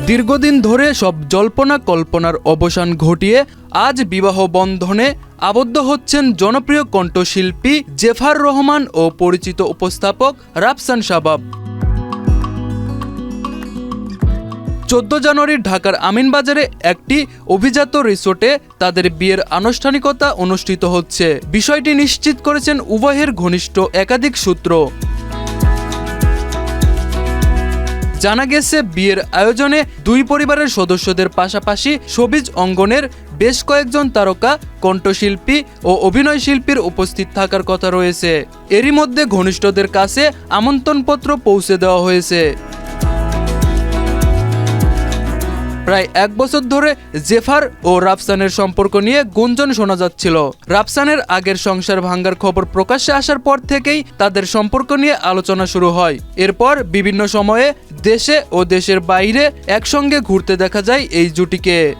দীর্ঘদিন ধরে সব জল্পনা কল্পনার অবসান ঘটিয়ে আজ বিবাহ বন্ধনে আবদ্ধ হচ্ছেন জনপ্রিয় কণ্ঠশিল্পী জেফার রহমান ও পরিচিত উপস্থাপক রাফসান শাবাব। 14 জানুয়ারি ঢাকার আমিনবাজারে একটি অভিজাত রিসোর্টে তাদের বিয়ের আনুষ্ঠানিকতা অনুষ্ঠিত হচ্ছে। বিষয়টি নিশ্চিত করেছেন উভয়ের ঘনিষ্ঠ একাধিক সূত্র। জানা গেছে, বিয়ের আয়োজনে দুই পরিবারের সদস্যদের পাশাপাশি শোবিজ অঙ্গনের বেশ কয়েকজন তারকা, কণ্ঠশিল্পী ও অভিনয় শিল্পীর উপস্থিত থাকার কথা রয়েছে। এরই মধ্যে ঘনিষ্ঠদের কাছে আমন্ত্রণপত্র পৌঁছে দেওয়া হয়েছে। প্রায় 1 বছর ধরে জেফার ও রাফসানের সম্পর্ক নিয়ে গুঞ্জন শোনা যাচ্ছিল। রাফসানের আগের সংসার ভাঙার খবর প্রকাশ্যে আসার পর থেকেই তাদের সম্পর্ক নিয়ে আলোচনা শুরু হয়। এরপর বিভিন্ন সময়ে দেশে ও দেশের বাইরে একসঙ্গে ঘুরতে দেখা যায় এই জুটিকে।